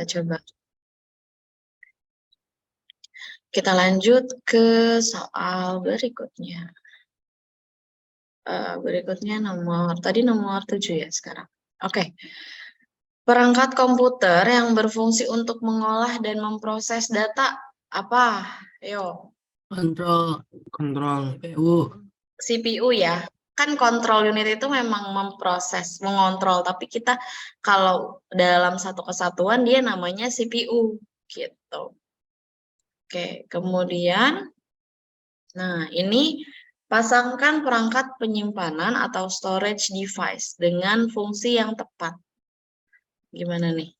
coba. Kita lanjut ke soal berikutnya. Berikutnya tadi nomor 7 ya sekarang. Oke. Perangkat komputer yang berfungsi untuk mengolah dan memproses data apa? Yo. Kontrol CPU. CPU ya. Kan kontrol unit itu memang memproses, mengontrol. Tapi kita kalau dalam satu kesatuan dia namanya CPU gitu. Oke, kemudian nah ini pasangkan perangkat penyimpanan atau storage device dengan fungsi yang tepat. Gimana nih?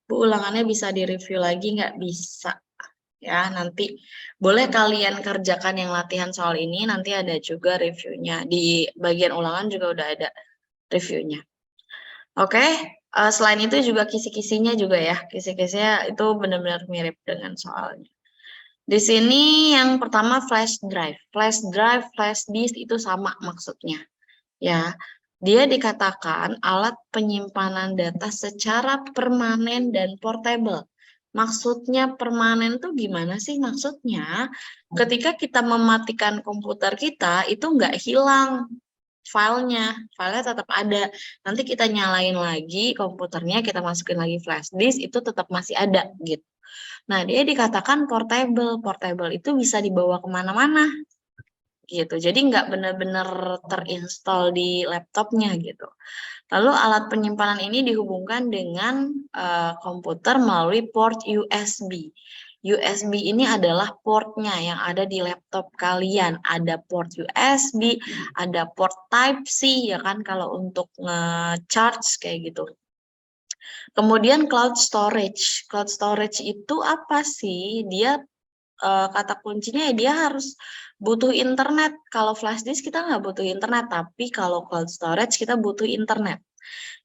Bu, ulangannya bisa direview lagi nggak? Bisa. Ya, nanti boleh kalian kerjakan yang latihan soal ini, nanti ada juga reviewnya. Di bagian ulangan juga udah ada reviewnya. Oke, selain itu juga kisi-kisinya juga ya. Kisi-kisinya itu benar-benar mirip dengan soalnya. Di sini yang pertama flash drive. Flash drive, flash disk itu sama maksudnya. Ya, dia dikatakan alat penyimpanan data secara permanen dan portable. Maksudnya permanen tuh gimana sih? Maksudnya ketika kita mematikan komputer kita itu nggak hilang filenya tetap ada. Nanti kita nyalain lagi komputernya, kita masukin lagi flash disk, itu tetap masih ada gitu. Nah, dia dikatakan portable. Portable itu bisa dibawa kemana-mana gitu. Jadi nggak benar-benar terinstall di laptopnya gitu. Lalu alat penyimpanan ini dihubungkan dengan komputer melalui port USB. USB ini adalah portnya yang ada di laptop kalian. Ada port USB, ada port Type-C ya kan kalau untuk nge-charge kayak gitu. Kemudian cloud storage. Cloud storage itu apa sih? Dia kata kuncinya ya dia harus butuh internet. Kalau flash disk kita nggak butuh internet, tapi kalau cloud storage kita butuh internet.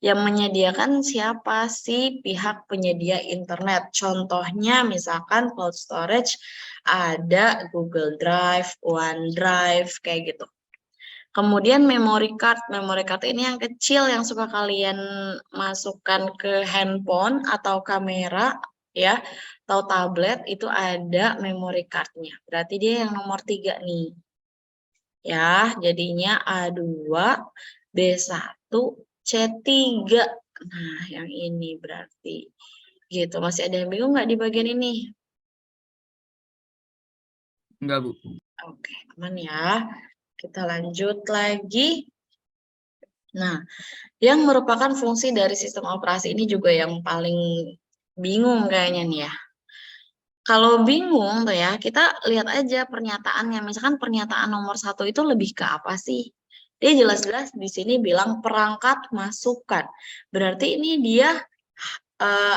Yang menyediakan siapa sih pihak penyedia internet? Contohnya misalkan cloud storage ada Google Drive, OneDrive, kayak gitu. Kemudian memory card ini yang kecil yang suka kalian masukkan ke handphone atau kamera ya, atau tablet itu ada memory cardnya. Berarti dia yang nomor 3 nih. Ya, jadinya A2, B1, C3. Nah, yang ini berarti gitu. Masih ada yang bingung nggak di bagian ini? Enggak, Bu. Oke, aman ya. Kita lanjut lagi. Nah, yang merupakan fungsi dari sistem operasi ini juga yang paling bingung kayaknya nih ya. Kalau bingung tuh ya, kita lihat aja pernyataannya. Misalkan pernyataan nomor 1 itu lebih ke apa sih? Dia jelas-jelas di sini bilang perangkat masukan. Berarti ini dia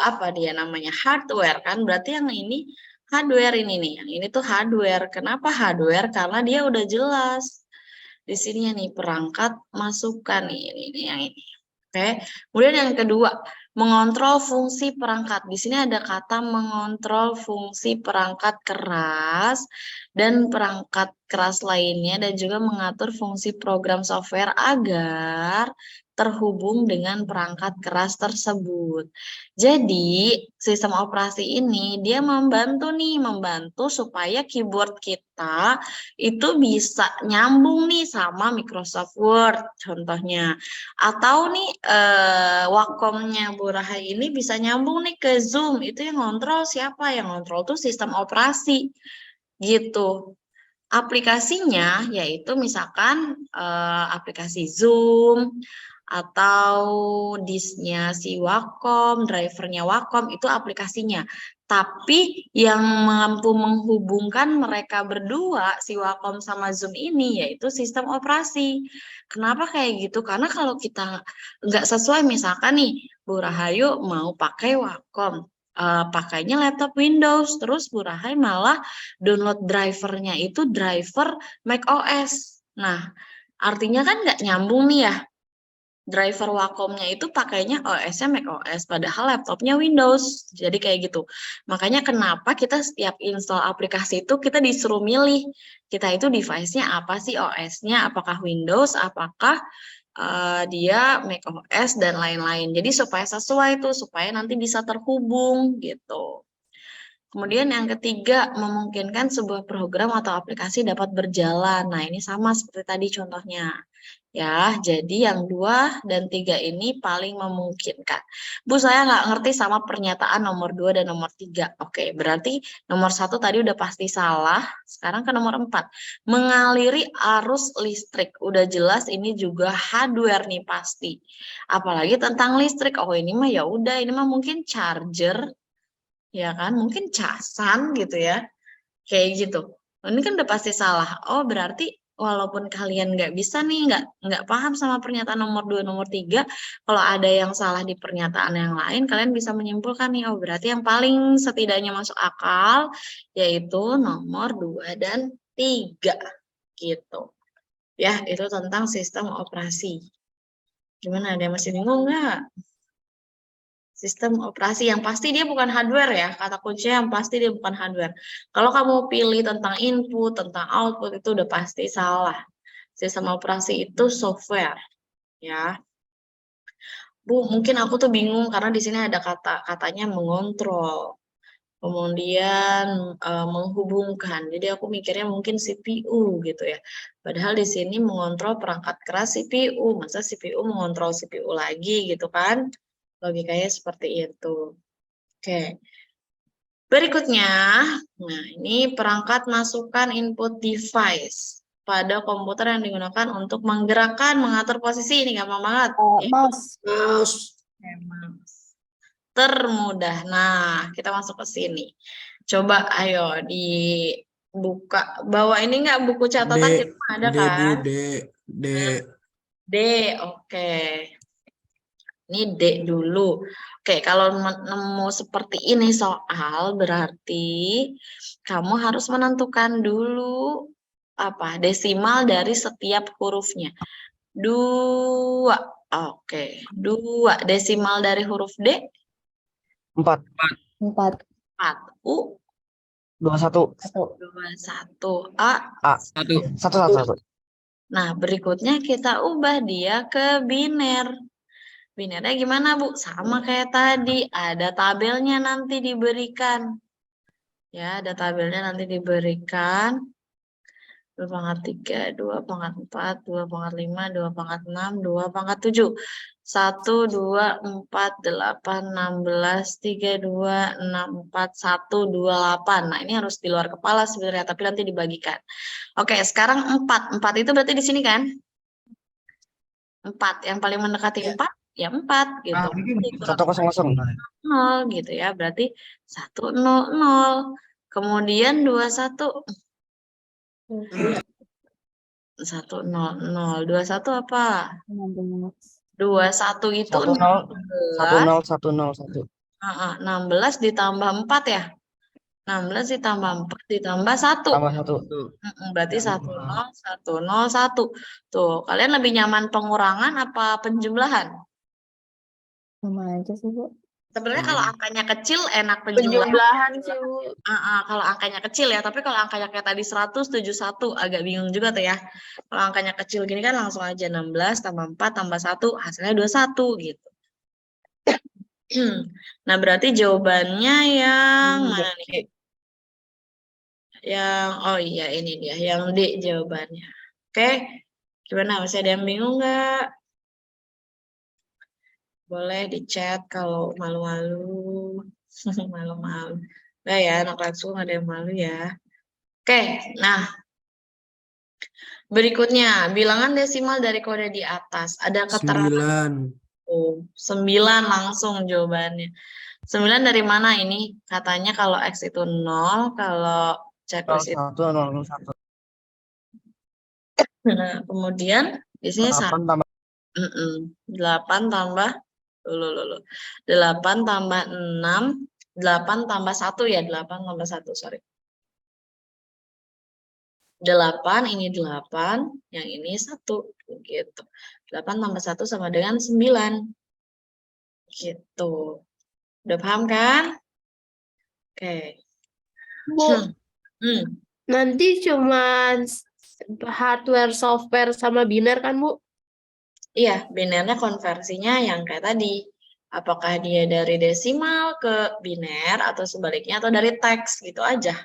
apa dia namanya? Hardware kan? Berarti yang ini hardware ini nih. Yang ini tuh hardware. Kenapa hardware? Karena dia udah jelas. Di sini nih perangkat masukan nih ini yang ini. Oke. Kemudian yang kedua, mengontrol fungsi perangkat. Di sini ada kata mengontrol fungsi perangkat keras dan perangkat keras lainnya dan juga mengatur fungsi program software agar terhubung dengan perangkat keras tersebut. Jadi, sistem operasi ini dia membantu supaya keyboard kita itu bisa nyambung nih sama Microsoft Word contohnya. Atau nih Wacom-nya Bu Rahai ini bisa nyambung nih ke Zoom. Itu yang ngontrol siapa? Yang ngontrol tuh sistem operasi gitu. Aplikasinya yaitu misalkan aplikasi Zoom atau disknya si Wacom, drivernya Wacom itu aplikasinya. Tapi yang mampu menghubungkan mereka berdua, si Wacom sama Zoom ini, yaitu sistem operasi. Kenapa kayak gitu? Karena kalau kita nggak sesuai, misalkan nih, Bu Rahayu mau pakai Wacom, pakainya laptop Windows, terus Bu Rahai malah download drivernya itu driver macOS. Nah, artinya kan nggak nyambung nih ya. Driver Wacom-nya itu pakainya OS-nya macOS, padahal laptopnya Windows. Jadi kayak gitu. Makanya kenapa kita setiap install aplikasi itu kita disuruh milih. Kita itu device-nya apa sih OS-nya, apakah Windows, apakah dia macOS dan lain-lain. Jadi supaya sesuai tuh, supaya nanti bisa terhubung gitu. Kemudian yang ketiga, memungkinkan sebuah program atau aplikasi dapat berjalan. Nah, ini sama seperti tadi contohnya. Ya, jadi yang 2 dan 3 ini paling memungkinkan. Bu, saya nggak ngerti sama pernyataan nomor 2 dan nomor 3. Oke, berarti nomor 1 tadi udah pasti salah. Sekarang ke nomor 4. Mengaliri arus listrik. Udah jelas ini juga hardware nih pasti. Apalagi tentang listrik. Oh, ini mah ya udah, ini mah mungkin charger, ya kan? Mungkin casan gitu ya. Kayak gitu. Ini kan udah pasti salah. Oh, berarti walaupun kalian nggak bisa nih, nggak paham sama pernyataan nomor 2, nomor 3, kalau ada yang salah di pernyataan yang lain, kalian bisa menyimpulkan nih, oh berarti yang paling setidaknya masuk akal, yaitu nomor 2 dan 3. Gitu. Ya, itu tentang sistem operasi. Gimana, ada yang masih bingung nggak? Sistem operasi yang pasti dia bukan hardware ya, kata kuncinya yang pasti dia bukan hardware. Kalau kamu pilih tentang input, tentang output itu udah pasti salah. Sistem operasi itu software ya. Bu, mungkin aku tuh bingung karena di sini ada katanya mengontrol. Kemudian menghubungkan. Jadi aku mikirnya mungkin CPU gitu ya. Padahal di sini mengontrol perangkat keras CPU. Masa CPU mengontrol CPU lagi gitu kan? Logikanya seperti itu. Oke. Berikutnya, nah ini perangkat masukkan input device pada komputer yang digunakan untuk menggerakkan, mengatur posisi. Ini gampang banget. Mouse. Memang termudah. Nah, kita masuk ke sini. Coba ayo dibuka. Bawa ini enggak buku catatan di rumah ada kan? D. D, oke. Ini D dulu. Oke, kalau nemu seperti ini soal berarti kamu harus menentukan dulu apa desimal dari setiap hurufnya. 2. Oke, 2 desimal dari huruf D 4. 4. U 21. 21. A. 1. Nah, berikutnya kita ubah dia ke biner. Binernya gimana, Bu? Sama kayak tadi, ada tabelnya nanti diberikan. Ya, ada tabelnya nanti diberikan. 2/3, 2/4, 2/5, 2/6, 2/7. 1, 2, 4, 8, 16, 3, 2, 6, 4, 1, 2, 8. Nah, ini harus di luar kepala sebenarnya, tapi nanti dibagikan. Oke, sekarang 4. 4 itu berarti di sini kan? 4. Yang paling mendekati 4, ya 4 gitu. 100. 0 gitu ya. Berarti 100. Kemudian 21 100. 21 apa? 21 itu 10. 16 ditambah 4 ya. 16 ditambah 4 ditambah 1. Tambah 1. Berarti 10. Tuh, kalian lebih nyaman pengurangan apa penjumlahan? Sama aja sih, Bu. Sebenarnya kalau angkanya kecil enak penjumlahan. Penjumlahan sih, Bu. Kalau angkanya kecil ya, tapi kalau angkanya kayak tadi 171 agak bingung juga tuh ya. Kalau angkanya kecil gini kan langsung aja 16 tambah 4 tambah 1 hasilnya 21 gitu. Nah, berarti jawabannya yang mana nih? Yang, oh iya ini dia, yang D jawabannya. Oke, gimana? Masih ada yang bingung nggak? Boleh di chat kalau malu-malu. Malu-malu. Nah ya, anak langsung ada yang malu ya. Oke, nah berikutnya, bilangan desimal dari kode di atas. Ada keterangan 9 langsung jawabannya. 9 dari mana ini? Katanya kalau X itu 0, kalau checklist itu. 1. Nah, kemudian di sini 8 tambah 8 tambah 8 tambah 6, 8 tambah 1 ya, 8 tambah 1, sorry. 8, ini 8, yang ini 1, gitu. 8 tambah 1 sama dengan 9. Gitu. Udah paham kan? Oke. Bu, Hmm. nanti cuman hardware, software, sama biner kan, Bu? Iya, binernya konversinya yang kayak tadi. Apakah dia dari desimal ke biner atau sebaliknya atau dari teks gitu aja.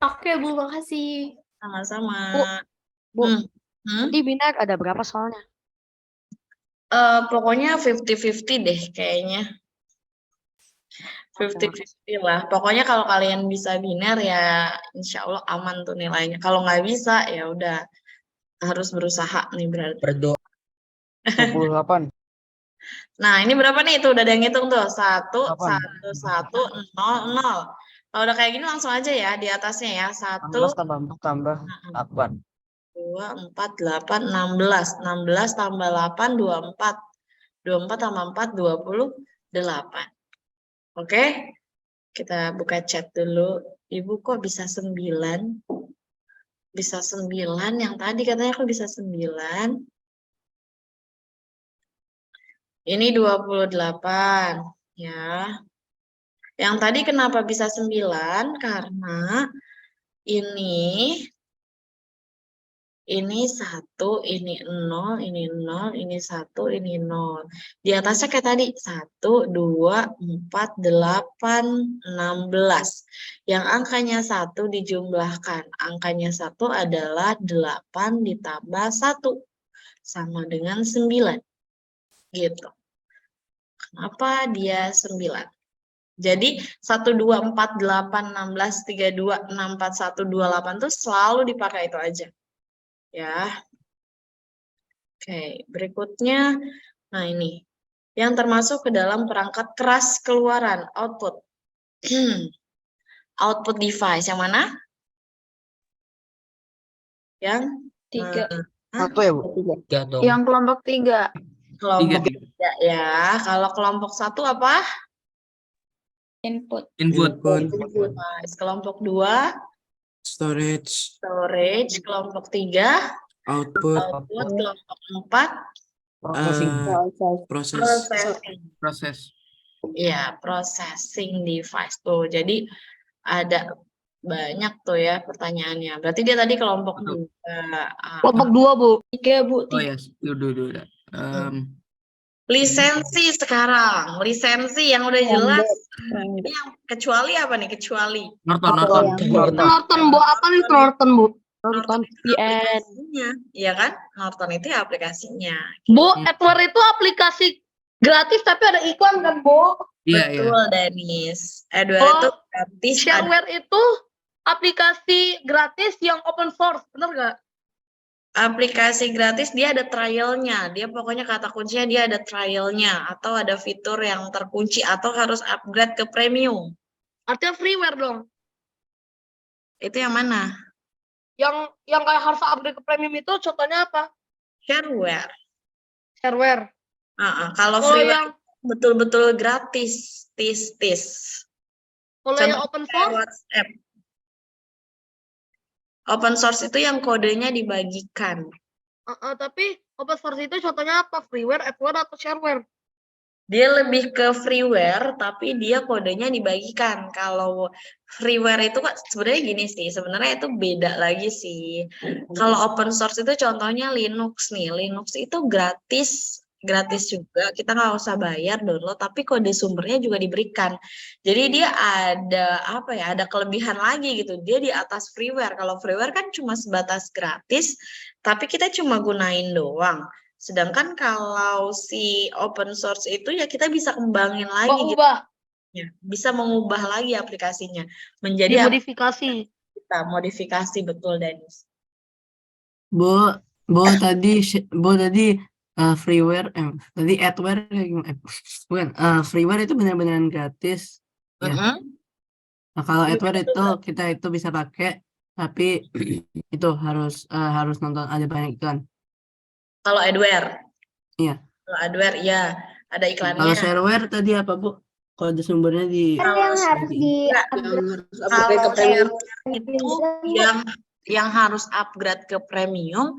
Oke, Bu, makasih. Sama-sama. Bu, Hmm. Hmm? Di biner ada berapa soalnya? Pokoknya 50-50 deh kayaknya. 50-50 lah. Pokoknya kalau kalian bisa biner ya insya Allah aman tuh nilainya. Kalau nggak bisa ya udah harus berusaha nih berarti. Berdoa. 28. Nah ini berapa nih? Itu udah ada yang ngitung tuh. 1, 8. 1, 1, 0, 0. Kalau udah kayak gini langsung aja ya di atasnya ya. 1, 16 tambah 4 tambah 8. 2, 4, 8, 16. 16 tambah 8, 24. 24 tambah 4, 28. Oke, kita buka chat dulu. Ibu kok bisa 9? Bisa 9, yang tadi katanya kok bisa 9. Ini 28, ya. Yang tadi kenapa bisa 9? Karena ini 1, ini 0, ini 0, ini 1, ini 0. Di atasnya kayak tadi, 1, 2, 4, 8, 16. Yang angkanya 1 dijumlahkan. Angkanya 1 adalah 8 ditambah 1. Sama dengan 9. Gitu. Kenapa dia 9? Jadi 1, 2, 4, 8, 16, 32, 6, 4, 1, 28 tuh selalu dipakai itu aja. Ya. Oke, berikutnya, nah ini, yang termasuk ke dalam perangkat keras keluaran, output. Output device, yang mana? Yang 3. Satu ya, Bu? 3 dong. Yang kelompok 3. kelompok 3. 3 ya. Kalau kelompok 1 apa? Input. Input. Device. Kelompok 2, Storage. storage. Kelompok 3, Output. output. Kelompok 4, Processing. Proses. processing. Proses. Ya, processing device tuh. Jadi ada banyak tuh ya pertanyaannya. Berarti dia tadi kelompok 2. Kelompok 2, Bu. 3, Bu. Oh ya, udah. Lisensi sekarang. Lisensi yang udah jelas. Ini yang kecuali apa nih? Kecuali. Norton. Norton, Bu. Apa nih Norton, Bu? Norton itu aplikasinya. Iya kan? Norton itu ya aplikasinya. Bu, Edward itu aplikasi gratis tapi ada iklan kan, Bu? Iya. Betul, Danis. Edward itu gratis. Shareware itu aplikasi gratis yang open source, bener nggak? Aplikasi gratis dia ada trialnya. Dia pokoknya kata kuncinya dia ada trialnya. Atau ada fitur yang terkunci. Atau harus upgrade ke premium. Artinya freeware dong. Itu yang mana? Yang kayak harus upgrade ke premium itu contohnya apa? Shareware. Shareware. Kalau Kalau freeware yang betul-betul gratis. Tis. kalau yang open source, WhatsApp. Open source itu yang kodenya dibagikan. tapi open source itu contohnya apa? Freeware, Edward atau shareware? Dia lebih ke freeware, tapi dia kodenya dibagikan. Kalau freeware itu kan sebenarnya gini sih, sebenarnya itu beda lagi sih. Kalau open source itu contohnya Linux nih. Linux itu gratis juga. Kita nggak usah bayar download, tapi kode sumbernya juga diberikan. Jadi dia ada apa ya? Ada kelebihan lagi gitu. Dia di atas freeware. Kalau freeware kan cuma sebatas gratis, tapi kita cuma gunain doang. Sedangkan kalau si open source itu ya kita bisa kembangin lagi gitu. Ya, bisa mengubah lagi aplikasinya menjadi Modifikasi. kita modifikasi betul, Danis. Bu tadi freeware tadi adware bukan freeware itu benar-benar gratis ya. Nah, kalau adware itu kita itu bisa pakai tapi itu harus nonton ada banyak iklan. Kalau adware? Iya. Kalau adware ya ada iklannya. Kalau shareware tadi apa, Bu? Kode sumbernya di Kalau harus shareware itu yang harus upgrade ke premium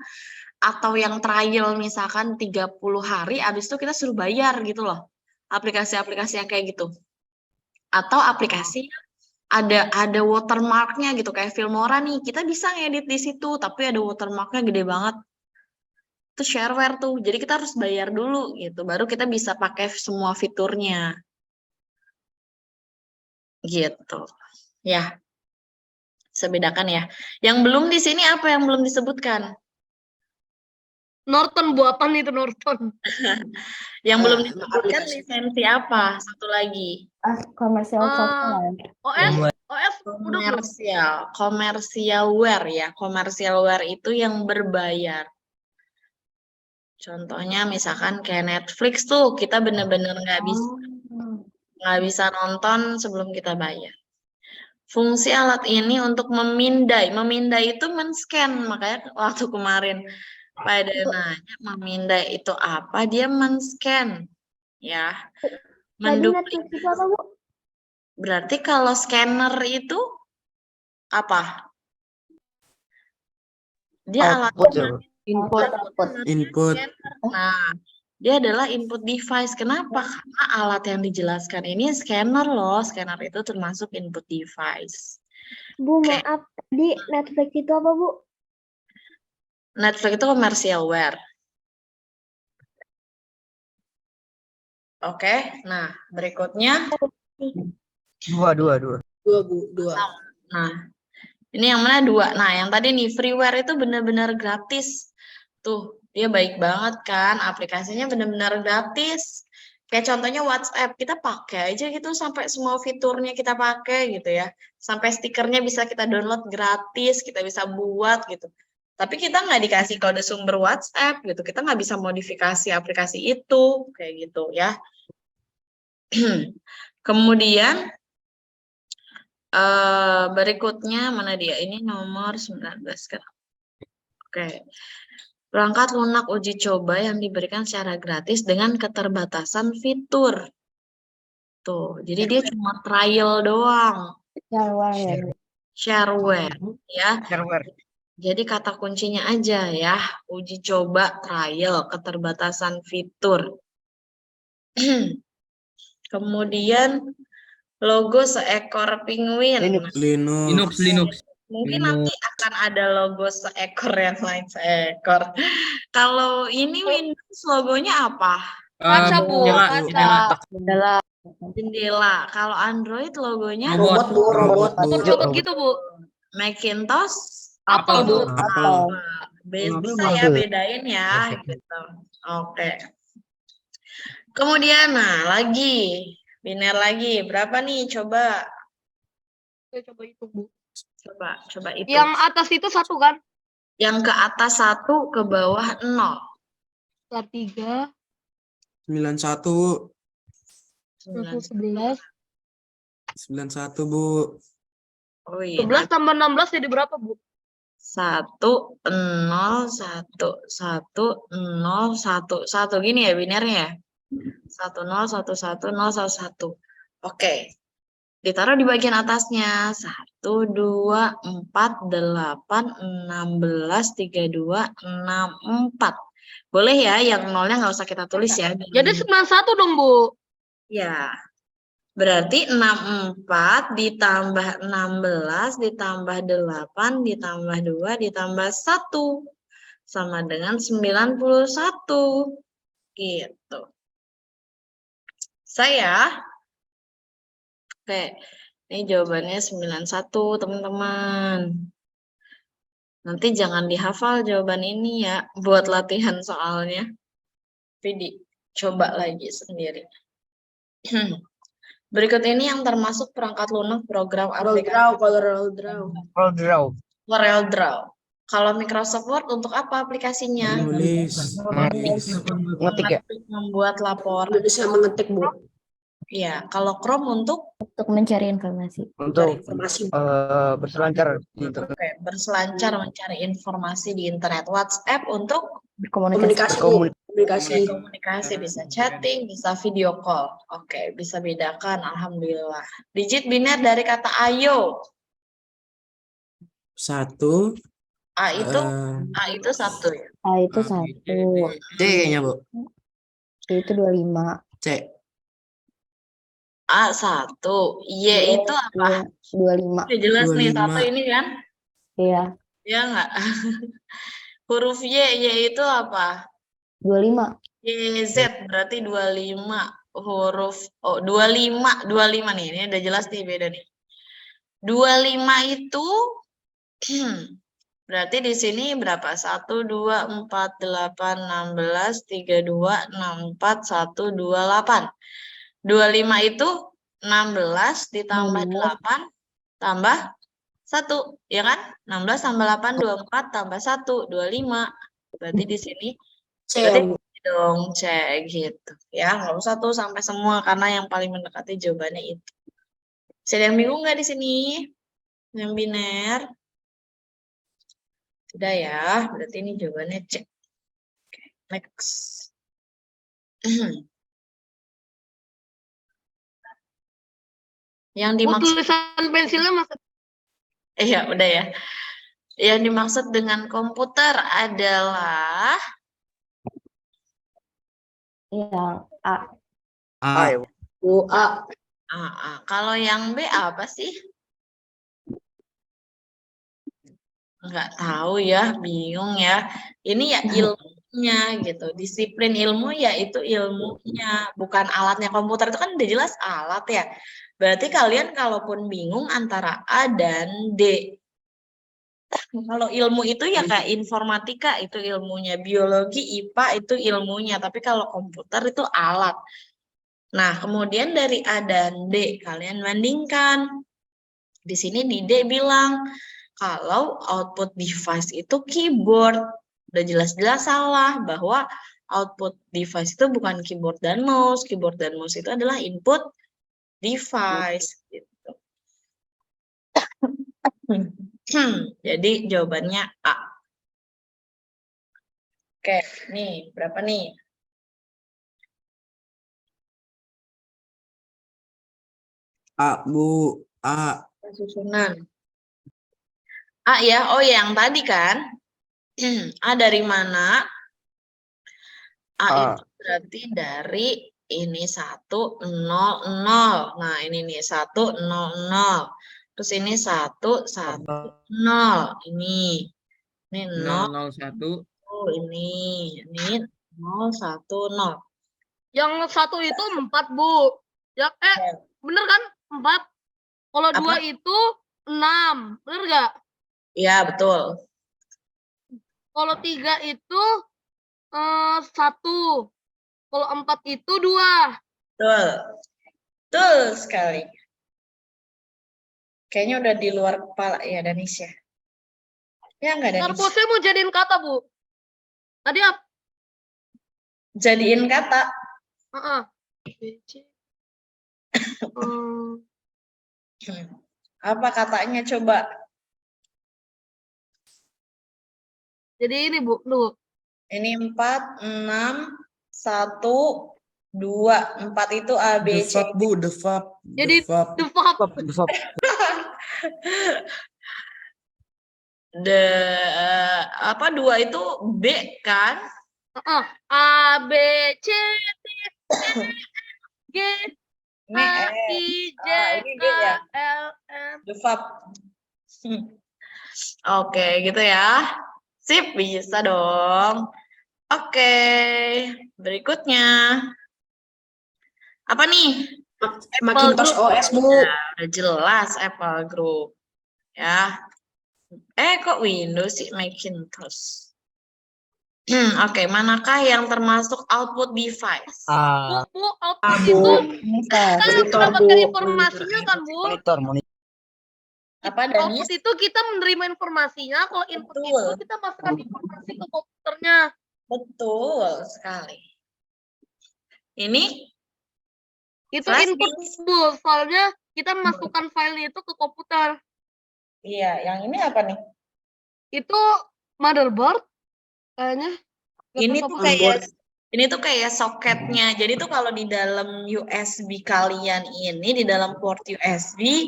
atau yang trial misalkan 30 hari habis itu kita suruh bayar gitu loh. Aplikasi-aplikasi yang kayak gitu. Atau aplikasi ada watermarknya gitu kayak Filmora nih. Kita bisa ngedit di situ tapi ada watermarknya gede banget. itu shareware tuh. Jadi kita harus bayar dulu gitu, baru kita bisa pakai semua fiturnya. Gitu. Ya. Bisa bedakan ya. Yang belum di sini apa yang belum disebutkan? Norton buatan itu Norton. Yang belum Ah, disebutkan aplikasi. lisensi apa? Satu lagi. Komersial Ah, software. OS udah belum? Commercialware ya. Commercialware itu yang berbayar. Contohnya misalkan kayak Netflix tuh, kita bener-bener nggak bisa nonton sebelum kita bayar. Fungsi alat ini untuk memindai. Memindai itu men-scan. Makanya waktu kemarin pada nanya memindai itu apa, dia men-scan. Ya. Tadi Netflix itu apa, Bu? Berarti kalau scanner itu apa? Dia alat Output ya, Bu. Input. Nah, dia adalah input device. Kenapa? Karena alat yang dijelaskan ini scanner loh. Scanner itu termasuk input device. Bu, Oke. maaf. Di Netflix itu apa, Bu? Netflix itu commercialware. Oke, nah berikutnya. Dua. Dua, Bu. Dua. Nah, ini yang mana dua? Nah, yang tadi nih freeware itu benar-benar gratis. Tuh, dia baik banget kan? Aplikasinya benar-benar gratis. Kayak contohnya WhatsApp, kita pakai aja gitu sampai semua fiturnya kita pakai gitu ya. Sampai stikernya bisa kita download gratis, kita bisa buat gitu. Tapi kita nggak dikasih kode sumber WhatsApp gitu. Kita nggak bisa modifikasi aplikasi itu kayak gitu ya. Kemudian berikutnya mana dia? Ini nomor 19 kan. Oke. Perangkat lunak uji coba yang diberikan secara gratis dengan keterbatasan fitur. Tuh, jadi dia cuma trial doang. Shareware ya, Bu. Shareware ya. Shareware. Jadi kata kuncinya aja ya, uji coba, trial, keterbatasan fitur. Kemudian logo seekor penguin. Linux. Mungkin nanti akan ada logo seekor yang lain seekor. Kalau ini Windows logonya apa? Kaca, Bu. Kaca. Jendela. Kalau Android logonya Robot. Robot gitu, Bu. Macintosh Apel, Bu. bisa ya bedain ya gitu. Oke. Kemudian lagi biner lagi berapa nih coba Coba itu, Bu. coba itu. Yang atas itu satu kan? Yang ke atas 1, ke bawah 0. 3, 91. 11. 91, Bu. Oh iya. 11 tambah 16 jadi berapa, Bu? 1 0 1 1 0 1 1 gini ya binernya. 1 0 1 1 0 1 1. Oke. Ditaruh di bagian atasnya. 1 2 4 8 16 32 64. Boleh ya yang nolnya nggak usah kita tulis ya. Jadi 91 dong, Bu. Ya. Berarti 64 ditambah 16 ditambah 8 ditambah 2 ditambah 1 sama dengan 91. Gitu. Saya. Oke. Ini jawabannya 91, teman-teman. Nanti jangan dihafal jawaban ini ya buat latihan soalnya. Tapi coba lagi sendiri. Berikut ini yang termasuk perangkat lunak program aplikasi CorelDRAW. Kalau Microsoft Word untuk apa aplikasinya? Nulis. Ngetik ya. Membuat laporan. Bisa mengetik, Bu. Iya, kalau Chrome untuk mencari informasi. Untuk berselancar di internet. Oke, berselancar mencari informasi di internet. WhatsApp untuk Komunikasi. komunikasi, bisa chatting, bisa video call. Oke, bisa bedakan, alhamdulillah. Digit biner dari kata ayo. 1. A itu 1 ya. A itu 1. C kayaknya, Bu. C itu 25. C. A 1. Y itu apa? 25. Udah jelas nih 25. 1 ini kan? Iya. Ya enggak? Huruf Y itu apa? 25. YZ berarti 25 huruf 25 nih. Ini udah jelas nih beda nih. 25 itu berarti di sini berapa? 1 2 4 8 16 32 64 1 28. 25 itu 16 ditambah 8 tambah 1, ya kan? 16 tambah 8 24 tambah 1 25. Berarti di sini berarti dong cek gitu ya, nggak usah tuh sampai semua karena yang paling mendekati jawabannya itu. Ada yang bingung nggak di sini? Yang biner? Sudah ya, berarti ini jawabannya cek. Oke, next. Yang Bu, dimaksud, tulisan pensilnya masuk. ya udah ya. Yang dimaksud dengan komputer adalah Yang A. A ya. Bu A. Kalau yang B apa sih? Nggak tahu ya, bingung ya. Ini ya ilmunya gitu. Disiplin ilmu ya itu ilmunya, bukan alatnya. Komputer itu kan udah jelas alat ya. Berarti kalian kalaupun bingung antara A dan D. Kalau ilmu itu ya kayak informatika itu ilmunya, biologi, IPA itu ilmunya. Tapi kalau komputer itu alat. Nah, kemudian dari A dan D kalian bandingkan. Di sini di D bilang kalau output device itu keyboard. Udah jelas-jelas salah bahwa output device itu bukan keyboard dan mouse. Keyboard dan mouse itu adalah input device. Gitu. Jadi jawabannya A. Oke, nih berapa nih? A, Bu. A. Susunan. A ya, oh yang tadi kan. A dari mana? A itu berarti dari ini 1, 0, 0. Nah ini nih 1, 0, 0. Terus ini 1, 1, 0. Ini 0, 001. ini 0, 1, 0. Yang 1 itu 4, Bu. Ya, bener kan? 4. Kalau 2 itu 6. Bener nggak? Iya, betul. Kalau 3 itu 1. Kalau 4 itu 2. Betul. Betul sekali. Kayaknya udah di luar kepala ya, Danis ya. Ya enggak, Danis? Ntar saya mau jadiin kata, Bu. Tadi apa? Jadiin kata. Apa katanya coba? Jadi ini, Bu. Tuh. Ini 4, 6, 1, 2. 4 itu A, B, C. Defab, Bu. Defab. Jadi Defab. defab. Apa 2 itu B kan? A, B, C, D, G, Ini H, I, J, ini K, B ya? L, M. Defab. Oke, gitu ya. Sip, bisa dong. Oke, berikutnya. Apa nih? Macintosh OS, Bu. Nah, udah jelas Apple Group. Ya. Kok Windows sih Macintosh? Oke, manakah yang termasuk output device? Bu, output itu kan mendapatkan informasinya kan, Bu? Monitor. Apa, Danis? Output itu kita menerima informasinya, kalau input itu kita masukkan informasi ke komputernya. Betul sekali. Ini Itu flash input, Bu. Soalnya kita masukkan filenya itu ke komputer. Iya, yang ini apa nih? Itu motherboard kayaknya. Ini tuh kayak soketnya. Jadi tuh kalau di dalam USB kalian ini, di dalam port USB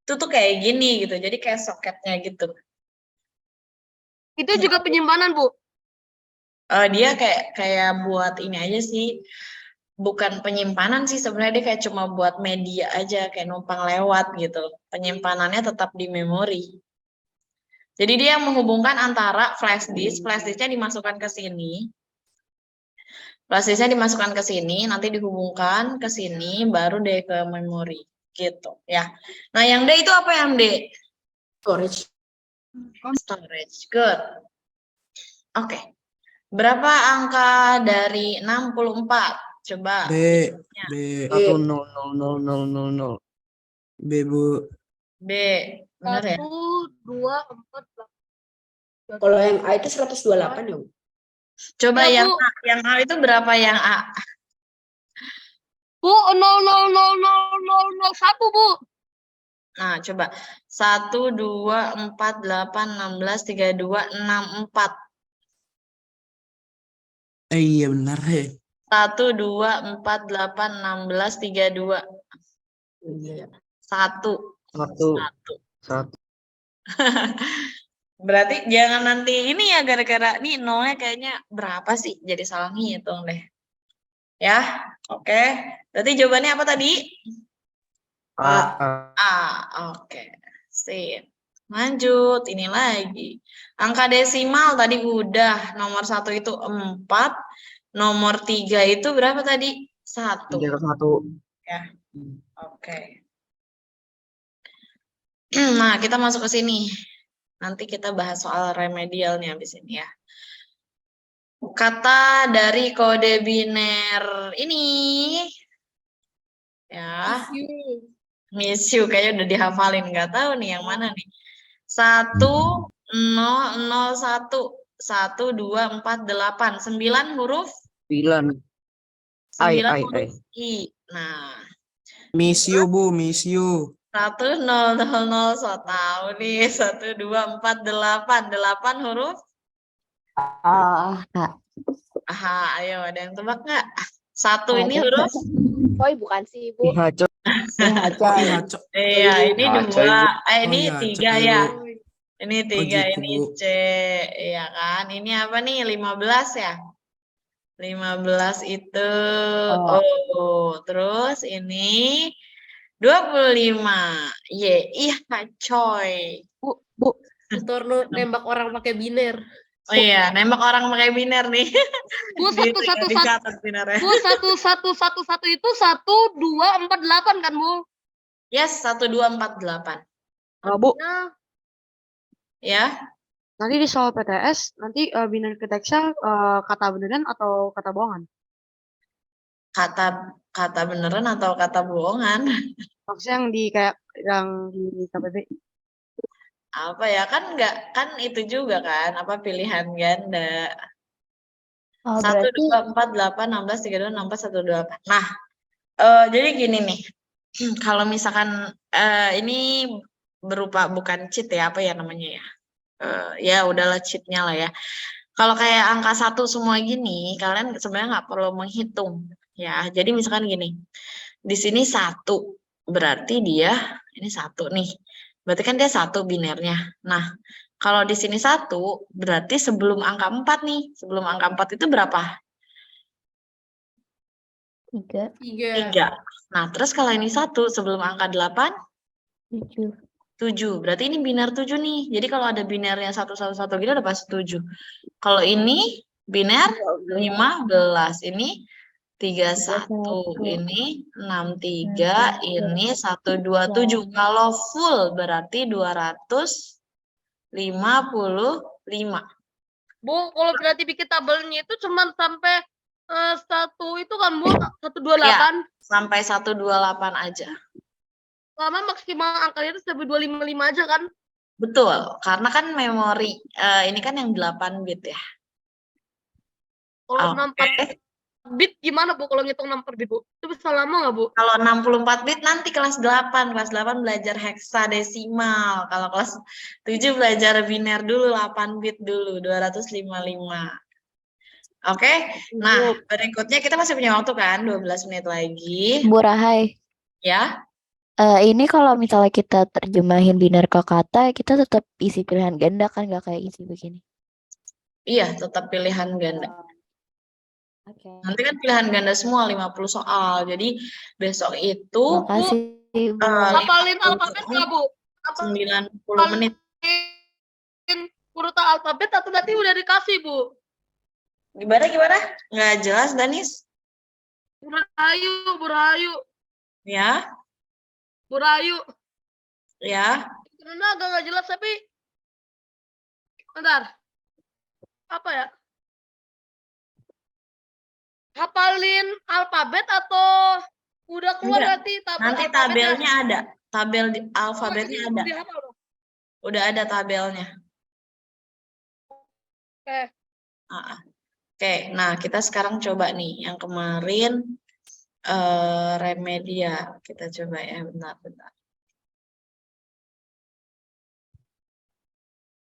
itu tuh kayak gini gitu. Jadi kayak soketnya gitu. Itu juga penyimpanan, Bu. Dia kayak buat ini aja sih. Bukan penyimpanan sih sebenarnya, dia kayak cuma buat media aja, kayak numpang lewat gitu. Penyimpanannya tetap di memori. Jadi dia menghubungkan antara flash disknya dimasukkan ke sini. Flash disknya dimasukkan ke sini, nanti dihubungkan ke sini, baru deh ke memori. Gitu ya. Nah, yang D itu apa yang D? Storage. Storage. Good. Oke. Berapa angka dari 64? Coba. B, B, 1 0 0 0 0 0 0. B, Bu. B. Benar ya? 1, 2, 4, 8. Kalau yang A itu 128 ya, Bu? Coba Ya, yang Bu. A. Yang A itu berapa yang A? Bu, 0,000,001, Bu. Nah, coba. 1, 2, 4, 8, 16, 32, 64. Iya benar he. 1, 2, 4, 8, 16, 32. Iya. 1. 1. Berarti jangan nanti ini ya gara-gara nih nolnya kayaknya berapa sih? Jadi salah ngitung deh. Ya, oke. Berarti jawabannya apa tadi? A. A, oke. Sip. Lanjut, ini lagi. Angka desimal tadi udah. Nomor 1 itu 4. Nomor 3 itu berapa tadi? 1. 1. Ya, oke. Nah, kita masuk ke sini. Nanti kita bahas soal remedialnya habis ini ya. Kata dari kode biner ini. Ya. Miss you kayaknya udah dihafalin, nggak tahu nih yang mana nih. 1 0 0 1 1 2 4 8 9 huruf 9. 9 I. huruf I. Nah, Miss you, Bu, miss you. 1 0 0 0 so tahu nih 1 2 4 8 8 huruf. Aha, ayo ada yang tebak nggak? 1 ini huruf. Koi bukan sih, Bu. Haco. Oh iya, Cok. Iya, ini Haco, 2. Oh Ini iya, 3 Cok, ya. Bu. Ini 3, gitu, ini Bu. C. Iya kan? Ini apa nih? 15 ya? 15 itu. Oh, terus ini 25. Iya, coy. Bu. Torno nembak orang pakai biner. Oh iya, nembak orang pakai biner nih. Bu, Dicatat binernya. Bu, 1 itu 1, 2, 4, 8 kan, Bu? Yes, 1 2 4 8. Bu. Nah, Ya. Nanti di soal PTS, nanti biner keteksa kata beneran atau kata bohongan? Kata beneran atau kata bohongan? Maksudnya yang di kayak yang di KPB. Apa ya? Kan enggak, kan itu juga kan apa pilihan ganda. 1 2 4 8 16 32 64 128. Nah, jadi gini nih. Kalau misalkan ini berupa bukan cheat ya, apa ya namanya ya? Ya udahlah cheatnya lah ya. Kalau kayak angka 1 semua gini, kalian sebenarnya nggak perlu menghitung ya. Jadi misalkan gini, di sini 1, berarti dia ini 1 nih. Berarti kan dia 1 binernya. Nah, kalau di sini 1, berarti sebelum angka 4 nih. Sebelum angka 4 itu berapa? 3. Nah, terus kalau ini 1, sebelum angka 8? 7. Berarti ini biner 7 nih. Jadi kalau ada binernya 111 gitu udah pasti 7. Kalau ini biner 15. Ini 31. Ini 63. Ini 127. Kalau full berarti 255. Bu, kalau berarti bikin tabelnya itu cuma sampai 1 itu kan, Bu? 128. Sampai 128 aja. Lama maksimal angkanya itu sampai 255 aja kan? Betul, karena kan memori ini kan yang 8 bit ya. Kalau Oke. 64 bit gimana, Bu? Kalau ngitung 64 bit, Bu? Itu bisa lama nggak, Bu? Kalau 64 bit nanti kelas 8. Kelas 8 belajar heksadesimal. Kalau kelas 7 belajar biner dulu, 8 bit dulu, 255. Oke, nah berikutnya kita masih punya waktu kan, 12 menit lagi. Bu Rahai, Ya, ini kalau misalnya kita terjemahin biner ke kata, kita tetap isi pilihan ganda kan, nggak kayak isi begini. iya tetap pilihan ganda. Oke. Nanti kan pilihan ganda semua 50 soal. Jadi besok itu Makasih, Bu. Hafalin alfabet nggak, Bu? 90 menit. Urutan alfabet atau nanti udah dikasih, Bu? Gimana? Nggak jelas, Danis? Burayu. Ya, Burayu. ya. Karena agak nggak jelas tapi. Bentar. Apa ya? Hafalin alfabet atau udah keluar Enggak. nanti tabel Nanti alfabetnya? tabelnya ada. Tabel alfabetnya ada. Dihafal dong. Udah ada tabelnya. Oke. Oke, nah kita sekarang coba nih yang kemarin Remedia. Kita coba ya, bentar.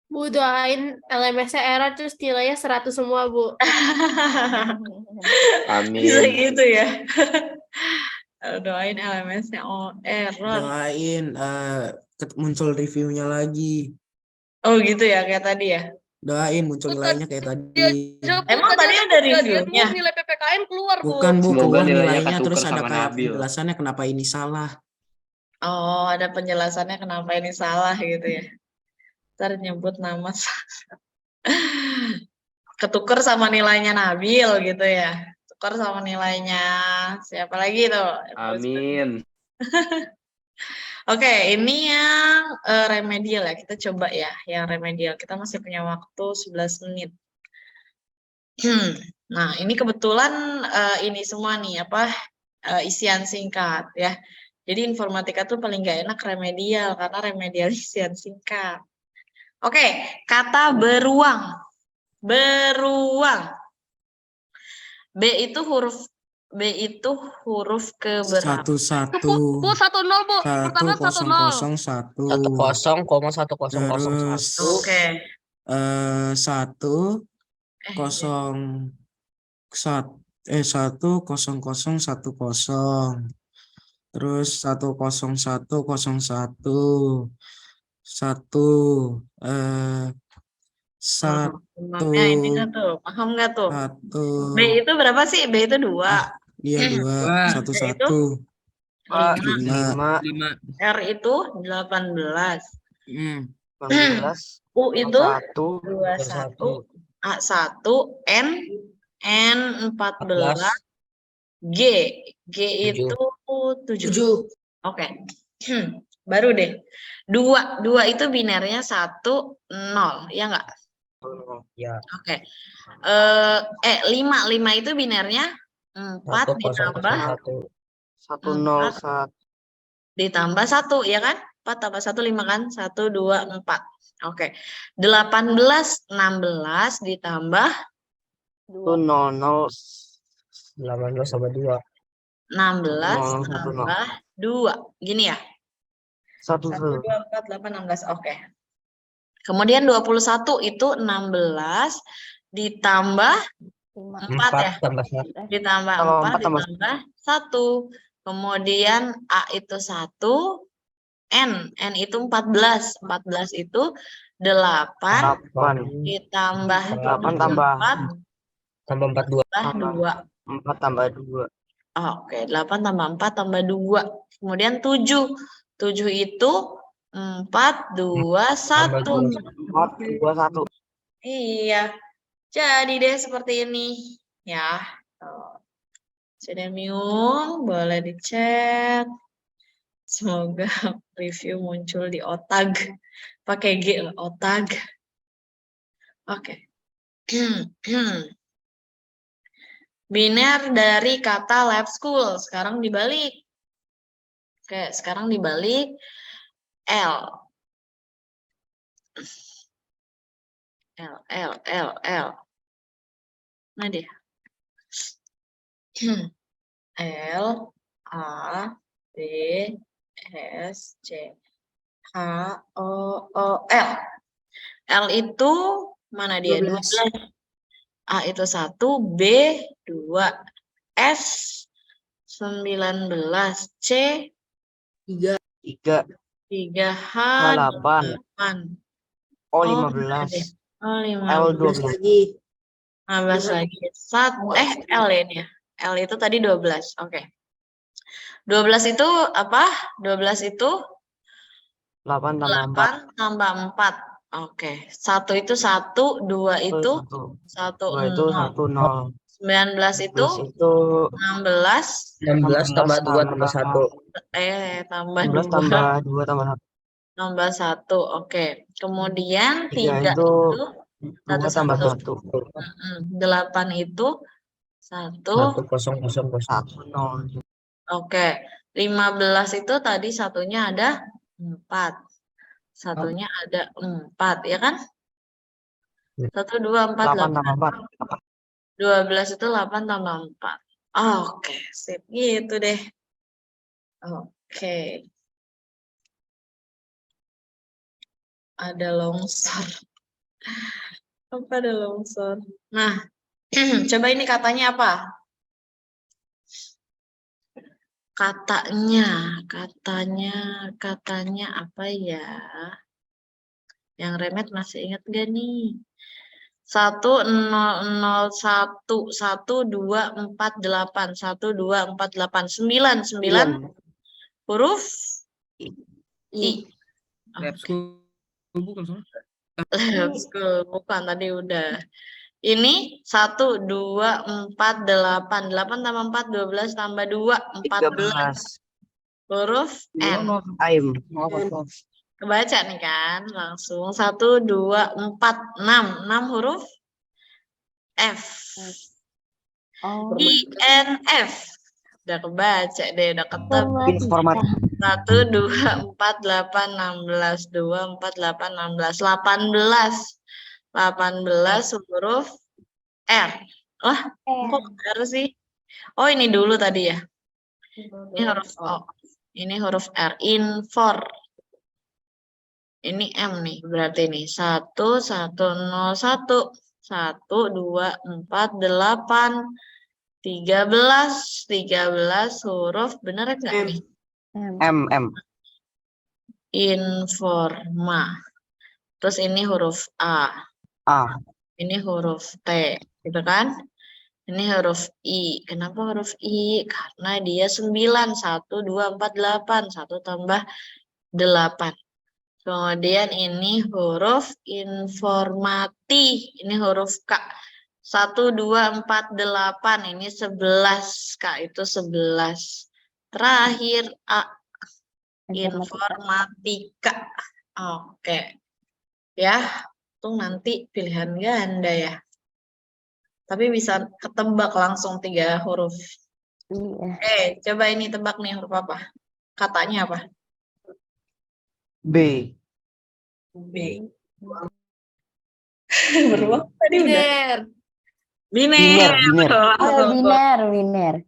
Bu, doain LMS-nya error terus nilainya 100 semua, Bu. Bisa Amin. gitu ya. Doain LMS-nya error. Doain muncul reviewnya lagi. Oh gitu ya, kayak tadi ya. Doain muncul nilainya kayak tadi. Emang tadi ada reviewnya? Nilai PPKN keluar, Bu. Bukan Bu, Semoga keluar nilainya nilainya terus ketuker ada sama kayak Nabil. penjelasannya kenapa ini salah. Oh, ada penjelasannya kenapa ini salah gitu ya. Ntar nyebut nama ketuker sama nilainya Nabil gitu ya. Tuker sama nilainya siapa lagi tuh? Amin. Oke, ini yang remedial ya. Kita coba ya yang remedial. Kita masih punya waktu 11 menit. Nah, ini kebetulan ini semua nih apa isian singkat ya. Jadi informatika tuh paling nggak enak remedial karena remedial isian singkat. Oke, kata beruang. Beruang. B itu huruf keberapa? Satu. Bu, 1-0, Bu. Pertama 1-0. 1,1. 1,0,1. Terus Oke. 1,0,10. Terus 1,01,01. Paham ini nggak tuh? Paham nggak tuh? B itu berapa sih? B itu 2. Iya 2. 1,1. 5. 5. R itu 18. 19. U itu 1. 21. A1. N 14. G itu 7. Oke. Baru deh. 2 itu binernya 1, 0. Ya nggak? Ya. Oke. 5 itu binernya 4 ditambah 101. ditambah 1 ya kan? 4 tambah 1 5 kan? 1 2 4. Oke. 18 16 ditambah 0 0. 18 sama 2. 16 tambah 2. Gini ya? 1 1. 2 4 8 16. Oke. Kemudian 21 itu 16 ditambah 4 ya. Ditambah 4 ditambah 1. Kemudian A itu 1, N itu 14. 14 itu 8 ditambah 8 tambah 4 2. 2. 4 tambah 2. Oke, 8 tambah 4 tambah 2. Kemudian 7. 7 itu 4 2 1. 4 2 1. Iya. Jadi deh seperti ini ya. Sedemium boleh dicek. Semoga review muncul di otag. Pakai G loh, otag. Oke. Biner dari kata lab school. Sekarang dibalik. Oke, sekarang dibalik. L. Nah dia. L, A, B, S, C, H, O, L. L itu mana dia? 12. A itu 1, B 2, S 19, C 3. 3, H 8. O 15. Oh, 15. L 12 lagi. 15 lagi. L ya ini ya. L itu tadi 12. Oke. 12 itu apa? 12 itu 8 tambah 4. 8 tambah 4. Oke, 1 itu 1, 2 itu 1, 2 itu 1, 0. 19 itu 11 itu 16, 16 tambah 2 tambah 1. tambah 16 2, tambah 2 tambah 1. tambah 1. Oke, kemudian 3 3 itu itu 2 tambah 1. 8 itu 1, 1 0 0 0. 1, 0. oke. 15 itu tadi satunya ada 4. Satunya ada 4, ya kan? 1, 2, 4, 8 8. tambah 4. 12 itu 8 tambah 4. Oke, sip. Gitu deh. Oke. Ada longsor. Apa ada longsor? Nah, coba ini katanya apa? Katanya apa ya? Yang remet masih ingat gak nih? 1 0 0 1 1 2 4 8 1 2 4 8 9 huruf I. Lab school bukan soalnya. Lab school bukan, tadi udah. Ini 1 2 4 8 8 tambah 4 12 tambah 2 14 huruf N. Aim. Kebaca nih kan, langsung 1 2 4 6 6 huruf F. INF. Udah kebaca deh, udah ketebak. Informatif. 1 2 4 8 16 2 4 8 16 18 huruf R. Wah, kok R sih? Oh, ini dulu tadi ya. Ini huruf O. Ini huruf R. Infor. Ini M nih, berarti nih 1 1 0 1 1 2 4 8 13 huruf, bener nggak nih? M. Informa. Terus ini huruf A. Ini huruf T, gitu kan? Ini huruf I. Kenapa huruf I? Karena dia 9. 1 2 4 8. 1 tambah 8. Kemudian ini huruf informati. Ini huruf K. 1 2 4 8. Ini 11. K itu 11. Terakhir A. Informatika. Oke. Ya, itu nanti pilihan ganda ya. Tapi bisa ketebak langsung 3 huruf. Iya. Coba ini tebak nih huruf apa? Katanya apa? B. Beruang tadi udah. Biner. Biner.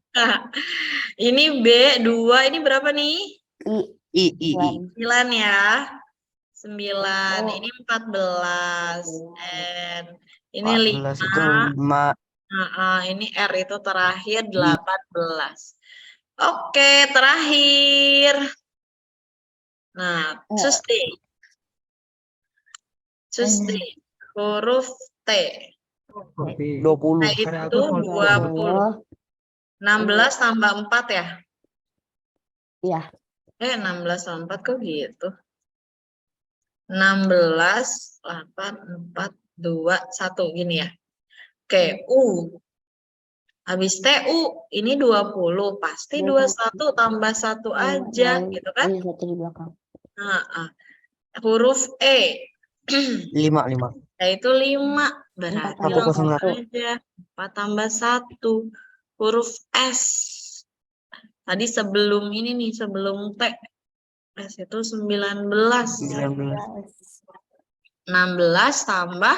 Ini B2, ini berapa nih? I. 9 ya. 9. Ini 14. N. Ini 14 itu 5. 5. Ini R itu terakhir 18. Oke, terakhir. Nah, Tuesday. Huruf T. 20. Nah, itu 20. 16 tambah 4 ya? Iya. 16 tambah 4 kok gitu? 16, 8, 4, 2, 1. Gini ya? Oke, U. Habis TU, ini 20. Pasti 21 tambah 1 aja, gitu kan? Iya, 1 di belakang. Huruf E. 5. Yaitu 5. Berarti 1 langsung 0 aja. 4 tambah 1. Huruf S. Tadi sebelum ini nih, sebelum T. S itu 19. 16 tambah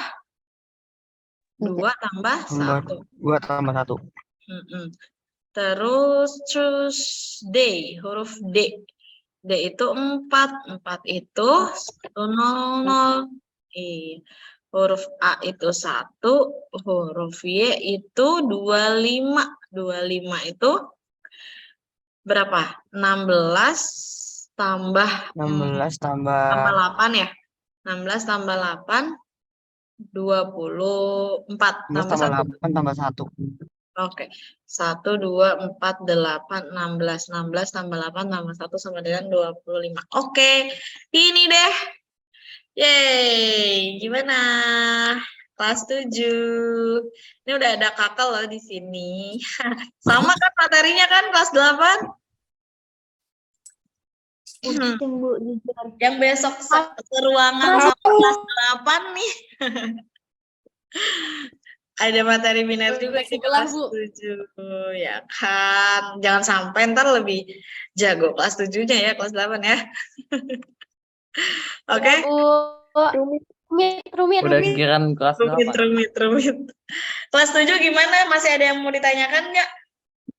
2 tambah 1. 2 tambah 1. Terus Tuesday, huruf D. D itu 4. 4 itu 100. Huruf A itu 1. Huruf Y itu 25. 25 itu berapa? 16 tambah 8 ya? 16 tambah 8, 24 tambah 1. 8 tambah 1. Oke. 1, 2, 4, 8, 16. 16 tambah 8 tambah 1 sama dengan 25. Oke. Ini deh Yeay, gimana? Kelas 7. Ini udah ada kakak loh di sini. Sama kan materinya kan kelas 8? Bu, jujur. Yang besok seruangan sama kelas 8 nih. Ada materi biner juga di kelas 7, ya kan? Jangan sampai ntar lebih jago kelas 7-nya ya, kelas 8 ya. Oke? Rumit. Udah pikiran kelas Rumit. Kelas 7 gimana? Masih ada yang mau ditanyakan nggak?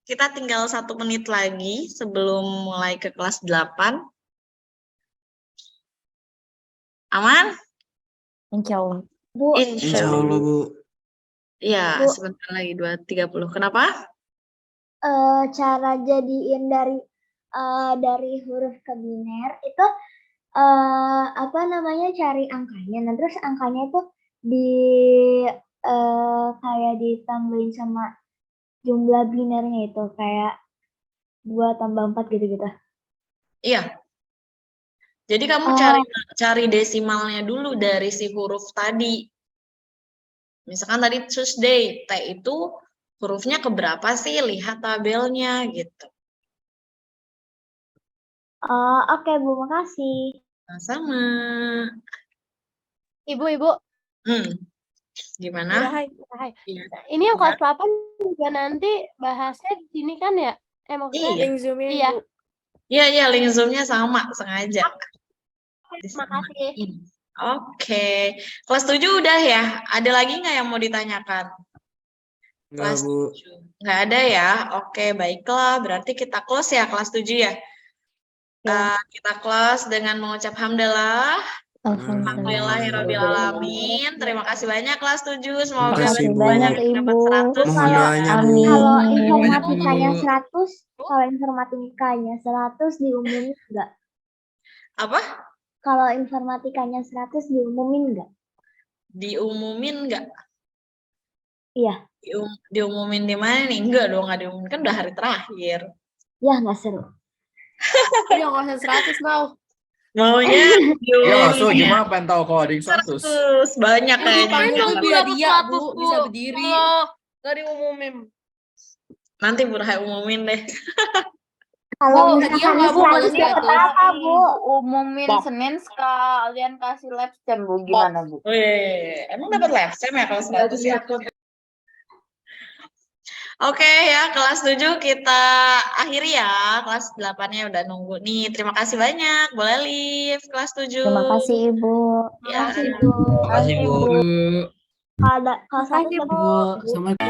Kita tinggal 1 menit lagi sebelum mulai ke kelas 8. Aman? Insya Allah. Bu, Insya Allah, Bu. Iya, Bu. sebentar lagi 2.30. Kenapa? cara jadiin dari huruf ke biner itu apa namanya, cari angkanya. Nah, terus angkanya itu kayak ditambahin sama jumlah binernya itu kayak 2 tambah 4 gitu-gitu. Iya. Jadi kamu cari desimalnya dulu dari si huruf tadi. Misalkan tadi Tuesday, T itu hurufnya keberapa sih? Lihat tabelnya gitu. Oke, Bu, makasih. Sama. Ibu. Gimana? Hai. Iya. Ini yang kelas 8 juga nanti bahasnya di sini kan ya? Maksudnya Iya. link Zoom-nya. Iya. Iya, link Zoom-nya sama, sengaja. Makasih. Oke. Kelas 7 udah ya? Ada lagi nggak yang mau ditanyakan? Enggak, Kelas Bu. 7. Nggak ada ya? Oke, baiklah. Berarti kita close ya kelas 7 ya? Kita close dengan mengucap hamdalah. Alhamdulillahirrabbilalamin. Terima kasih banyak kelas 7. Semoga Terima kasih, Bu. banyak yang dapat 100. Mohon doanya, Bu. Kalau Amin. informatikanya Bu. 100, kalau informatikanya 100 diumumin enggak? Apa? Kalau informatikanya 100 diumumin enggak? Diumumin nggak? Iya. Diumumin di mana nih? Enggak dong, nggak diumumin. Kan udah hari terakhir. Ya, nggak seru. Udah nggak usah 100 mau. Maunya Ya diumumin langsung gimana pengen tahu kalau ada yang 100. 100. Banyak kayaknya. Paling Dong, kalau Bu, dia dapet dia, 100, Bu, bisa berdiri. Allah, nggak diumumin. Nanti Burhai umumin deh. Kalau Bu, hadiah misalkan nggak, Bu, kalau 100 dapat 100? apa, Bu? Umumin Senin sekalian kasih lab jam, Bu, gimana, Bu? Wih, emang dapat live stream ya kalau 100 ya? Oke ya, kelas 7 kita akhiri ya. Kelas 8-nya udah nunggu nih. Terima kasih banyak. Boleh live kelas 7. Terima kasih, Ibu. Ya. Terima kasih, Bu. Kalau Makasih, Bu. Bu, selamat